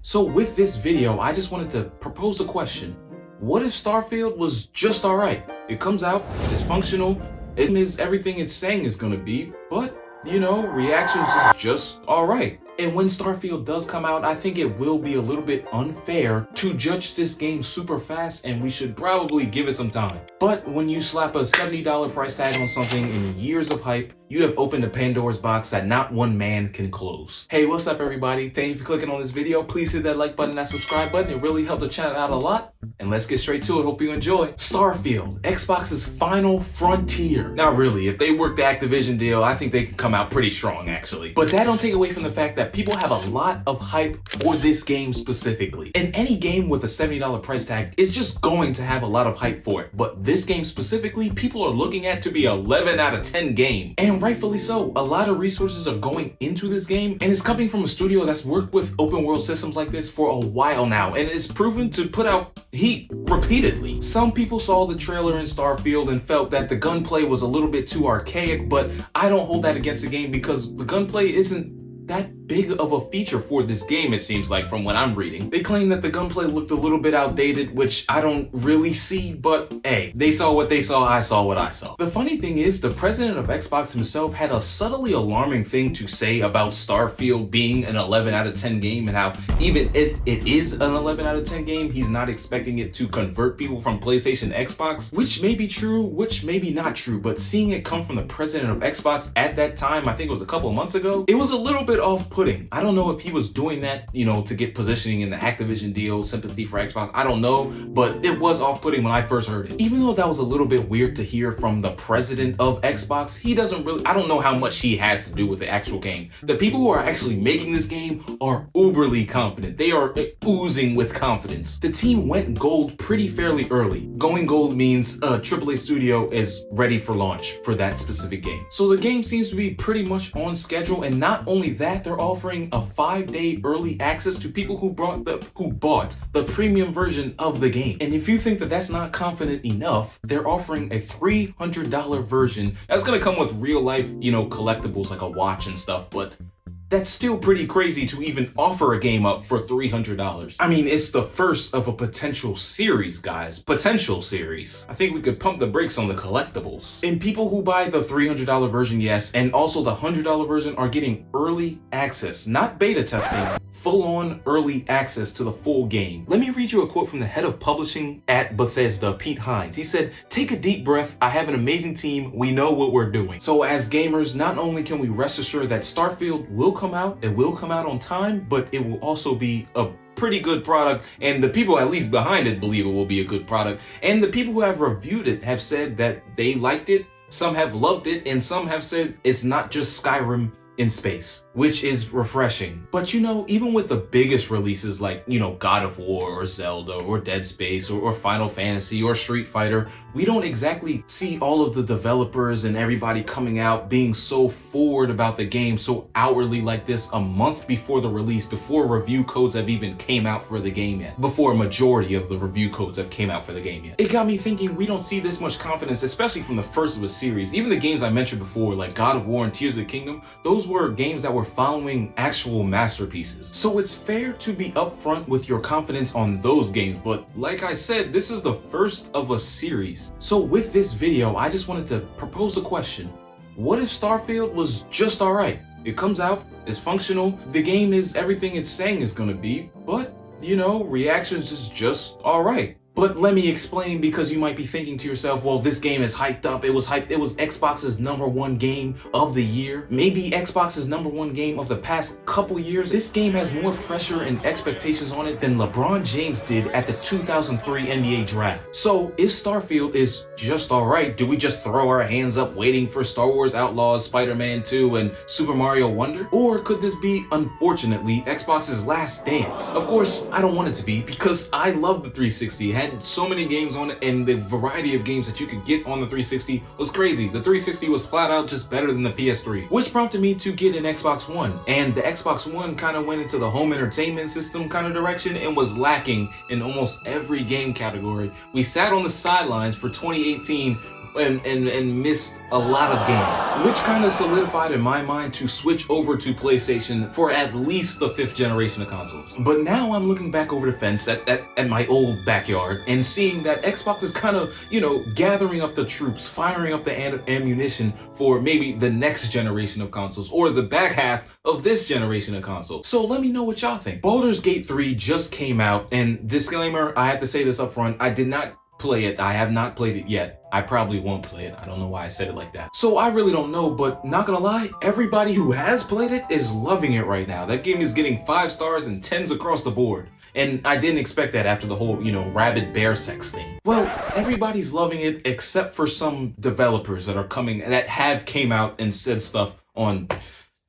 So with this video, I just wanted to propose the question. What if Starfield was just alright? It comes out, it's functional, it is everything it's saying is gonna be, but, reactions is just alright. And when Starfield does come out, I think it will be a little bit unfair to judge this game super fast, and we should probably give it some time. But when you slap a $70 price tag on something and years of hype, you have opened a Pandora's box that not one man can close. Hey, what's up everybody? Thank you for clicking on this video. Please hit that like button, that subscribe button. It really helped the channel out a lot. And let's get straight to it. Hope you enjoy. Starfield, Xbox's final frontier. Not really. If they work the Activision deal, I think they can come out pretty strong actually. But that don't take away from the fact that people have a lot of hype for this game specifically. And any game with a $70 price tag is just going to have a lot of hype for it. But this game specifically, people are looking at to be 11 out of 10 game. And rightfully so. A lot of resources are going into this game, and it's coming from a studio that's worked with open world systems like this for a while now, and it's proven to put out heat repeatedly. Some people saw the trailer in Starfield and felt that the gunplay was a little bit too archaic, but I don't hold that against the game because the gunplay isn't that big of a feature for this game, it seems like, from what I'm reading. They claim that the gunplay looked a little bit outdated, which I don't really see, but hey, they saw what they saw, I saw what I saw. The funny thing is, the president of Xbox himself had a subtly alarming thing to say about Starfield being an 11 out of 10 game, and how even if it is an 11 out of 10 game, he's not expecting it to convert people from PlayStation to Xbox, which may be true, which may be not true, but seeing it come from the president of Xbox at that time, I think it was a couple of months ago, it was a little bit off-putting. I don't know if he was doing that, to get positioning in the Activision deal, sympathy for Xbox, I don't know, but it was off-putting when I first heard it. Even though that was a little bit weird to hear from the president of Xbox, he doesn't really, I don't know how much he has to do with the actual game. The people who are actually making this game are uberly confident. They are oozing with confidence. The team went gold pretty fairly early. Going gold means a AAA studio is ready for launch for that specific game. So the game seems to be pretty much on schedule, and not only that, they're offering a 5-day early access to people who bought the premium version of the game. And if you think that that's not confident enough, they're offering a $300 version that's gonna come with real life, collectibles like a watch and stuff, but that's still pretty crazy to even offer a game up for $300. I mean, it's the first of a potential series, guys. Potential series. I think we could pump the brakes on the collectibles. And people who buy the $300 version, yes, and also the $100 version are getting early access, not beta testing, full-on early access to the full game. Let me read you a quote from the head of publishing at Bethesda, Pete Hines. He said, "Take a deep breath. I have an amazing team. We know what we're doing." So as gamers, not only can we rest assured that Starfield will come out, it will come out on time, but it will also be a pretty good product, and the people at least behind it believe it will be a good product. And the people who have reviewed it have said that they liked it, some have loved it, and some have said it's not just Skyrim in space, which is refreshing. But even with the biggest releases like, God of War or Zelda or Dead Space or Final Fantasy or Street Fighter, we don't exactly see all of the developers and everybody coming out being so forward about the game so outwardly like this a month before the release, before review codes have even came out for the game yet, before a majority of the review codes have came out for the game yet. It got me thinking, we don't see this much confidence, especially from the first of a series. Even the games I mentioned before, like God of War and Tears of the Kingdom, those were games that were following actual masterpieces. So it's fair to be upfront with your confidence on those games, but like I said, this is the first of a series. So with this video, I just wanted to propose the question, what if Starfield was just alright? It comes out, it's functional, the game is everything it's saying is gonna be, but reactions is just alright. But let me explain, because you might be thinking to yourself, well, this game is hyped up. It was Xbox's #1 game of the year. Maybe Xbox's #1 game of the past couple years. This game has more pressure and expectations on it than LeBron James did at the 2003 NBA draft. So if Starfield is just alright, do we just throw our hands up waiting for Star Wars Outlaws, Spider-Man 2, and Super Mario Wonder? Or could this be, unfortunately, Xbox's last dance? Of course, I don't want it to be, because I love the 360. It had so many games on it, and the variety of games that you could get on the 360 was crazy. The 360 was flat out just better than the PS3, which prompted me to get an Xbox One. And the Xbox One kind of went into the home entertainment system kind of direction and was lacking in almost every game category. We sat on the sidelines for 2018 and missed a lot of games, which kind of solidified in my mind to switch over to PlayStation for at least the 5th generation of consoles. But now I'm looking back over the fence at my old backyard and seeing that Xbox is kind of, you know, gathering up the troops, firing up the ammunition for maybe the next generation of consoles or the back half of this generation of consoles. So let me know what y'all think. Baldur's Gate 3 just came out, and disclaimer, I have to say this up front, I did not play it. I have not played it yet. I probably won't play it. I don't know why I said it like that. So I really don't know, but not gonna lie, everybody who has played it is loving it right now. That game is getting 5 stars and 10s across the board. And I didn't expect that after the whole, you know, rabid bear sex thing. Well, everybody's loving it except for some developers that are came out and said stuff on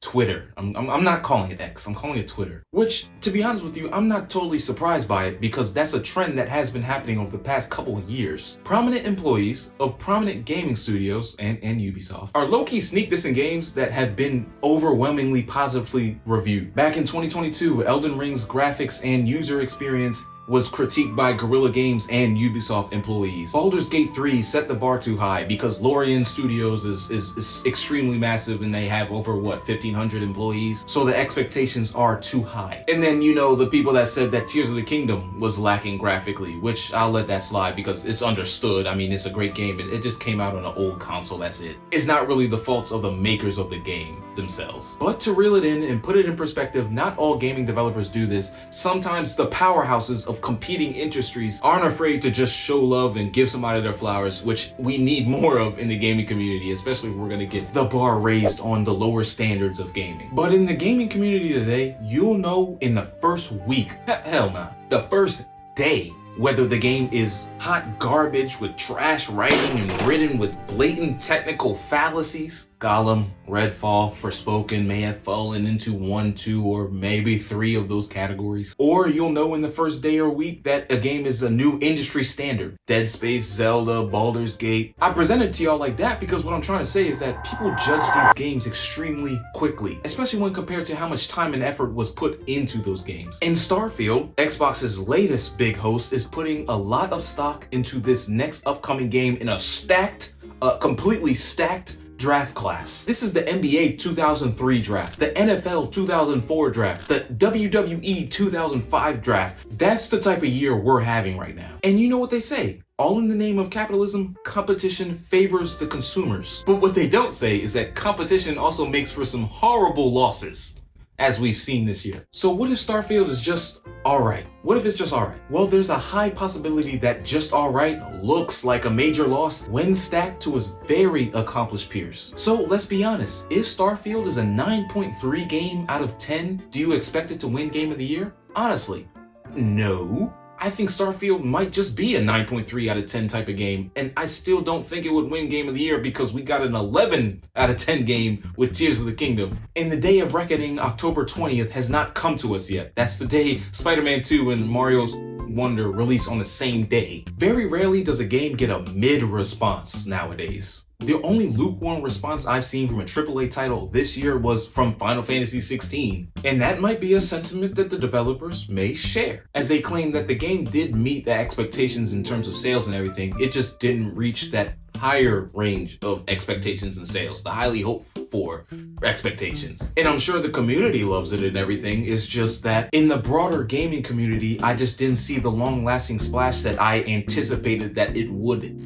Twitter. I'm not calling it X, I'm calling it Twitter. Which, to be honest with you, I'm not totally surprised by it because that's a trend that has been happening over the past couple of years. Prominent employees of prominent gaming studios and Ubisoft are low-key sneak dissing games that have been overwhelmingly positively reviewed. Back in 2022, Elden Ring's graphics and user experience was critiqued by Guerrilla Games and Ubisoft employees. Baldur's Gate 3 set the bar too high because Lorien Studios is extremely massive and they have over, what, 1,500 employees? So the expectations are too high. And then, you know, the people that said that Tears of the Kingdom was lacking graphically, which I'll let that slide because it's understood. I mean, it's a great game. It just came out on an old console, that's it. It's not really the faults of the makers of the game themselves. But to reel it in and put it in perspective, not all gaming developers do this. Sometimes the powerhouses of competing industries aren't afraid to just show love and give somebody their flowers, which we need more of in the gaming community, especially if we're gonna get the bar raised on the lower standards of gaming. But in the gaming community today, you'll know in the first week, hell nah, the first day, whether the game is hot garbage with trash writing and written with blatant technical fallacies. Gollum, Redfall, Forspoken may have fallen into 1, 2, or maybe 3 of those categories. Or you'll know in the first day or week that a game is a new industry standard. Dead Space, Zelda, Baldur's Gate. I present it to y'all like that because what I'm trying to say is that people judge these games extremely quickly, especially when compared to how much time and effort was put into those games. In Starfield, Xbox's latest big host is putting a lot of stock into this next upcoming game in a completely stacked draft class. This is the NBA 2003 draft, the NFL 2004 draft, the WWE 2005 draft. That's the type of year we're having right now. And you know what they say? All in the name of capitalism, competition favors the consumers. But what they don't say is that competition also makes for some horrible losses, as we've seen this year. So what if Starfield is just alright? What if it's just alright? Well, there's a high possibility that just alright looks like a major loss when stacked to its very accomplished peers. So let's be honest, if Starfield is a 9.3 game out of 10, do you expect it to win Game of the Year? Honestly, no. I think Starfield might just be a 9.3 out of 10 type of game, and I still don't think it would win Game of the Year because we got an 11 out of 10 game with Tears of the Kingdom. And the day of reckoning, October 20th, has not come to us yet. That's the day Spider-Man 2 and Mario's Wonder release on the same day. Very rarely does a game get a mid response nowadays. The only lukewarm response I've seen from a AAA title this year was from Final Fantasy XVI. And that might be a sentiment that the developers may share, as they claim that the game did meet the expectations in terms of sales and everything. It just didn't reach that higher range of expectations and sales, the highly hoped for expectations. And I'm sure the community loves it and everything. It's just that in the broader gaming community, I just didn't see the long-lasting splash that I anticipated that it would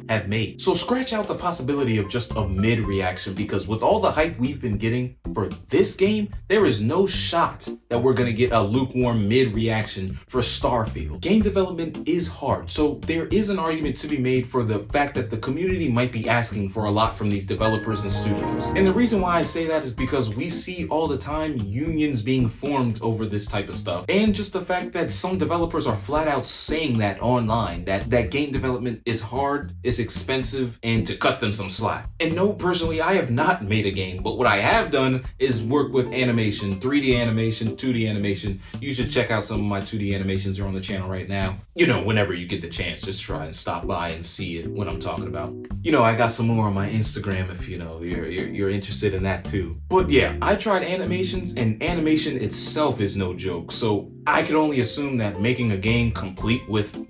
have made. So scratch out the possibility of just a mid reaction, because with all the hype we've been getting for this game, there is no shot that we're gonna get a lukewarm mid reaction for Starfield. Game development is hard, so there is an argument to be made for the fact that the community might be asking for a lot from these developers and studios. And the reason why I say that is because we see all the time unions being formed over this type of stuff, and just the fact that some developers are flat out saying that online, that game development is hard, is expensive, and to cut them some slack. And no, personally, I have not made a game, but what I have done is work with animation, 3D animation, 2D animation. You should check out some of my 2D animations that are on the channel right now. You know, whenever you get the chance, just try and stop by and see it, what I'm talking about. You know, I got some more on my Instagram if you know you're interested in that too. But yeah, I tried animations, and animation itself is no joke. So I could only assume that making a game complete with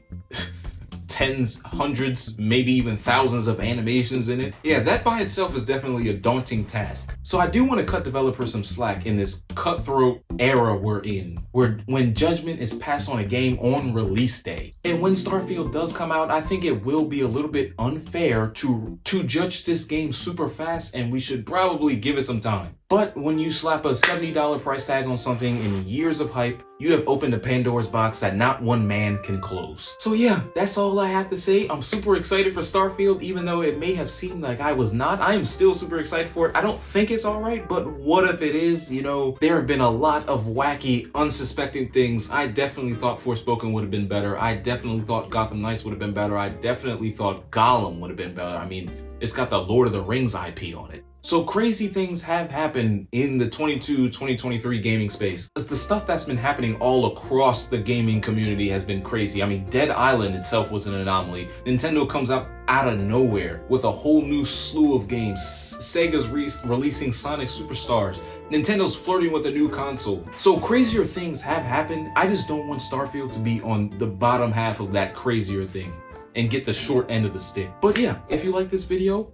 tens, hundreds, maybe even thousands of animations in it. Yeah, that by itself is definitely a daunting task. So I do want to cut developers some slack in this cutthroat era we're in, where when judgment is passed on a game on release day. And when Starfield does come out, I think it will be a little bit unfair to judge this game super fast, and we should probably give it some time. But when you slap a $70 price tag on something and years of hype, you have opened a Pandora's box that not one man can close. So yeah, that's all I have to say. I'm super excited for Starfield, even though it may have seemed like I was not. I am still super excited for it. I don't think it's all right, but what if it is? You know, there have been a lot of wacky, unsuspecting things. I definitely thought Forspoken would have been better. I definitely thought Gotham Knights would have been better. I definitely thought Gollum would have been better. I mean, it's got the Lord of the Rings IP on it. So crazy things have happened in the 2023 gaming space. The stuff that's been happening all across the gaming community has been crazy. I mean, Dead Island itself was an anomaly. Nintendo comes out of nowhere with a whole new slew of games. Sega's releasing Sonic Superstars. Nintendo's flirting with a new console. So crazier things have happened. I just don't want Starfield to be on the bottom half of that crazier thing and get the short end of the stick. But yeah, if you like this video,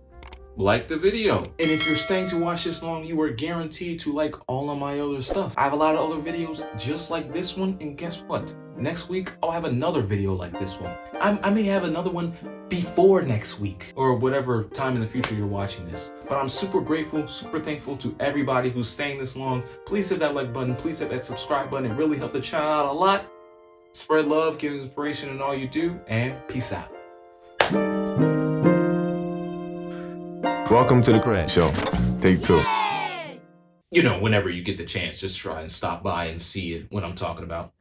like the video. And if you're staying to watch this long, you are guaranteed to like all of my other stuff. I have a lot of other videos just like this one, and guess what? Next week, I'll have another video like this one. I may have another one before next week, or whatever time in the future you're watching this. But I'm super grateful, super thankful to everybody who's staying this long. Please hit that like button, please hit that subscribe button. It really helped the channel out a lot. Spread love, give inspiration in all you do, and peace out. Welcome to the Crash Show. Take 2. You know, whenever you get the chance, just try and stop by and see it when I'm talking about.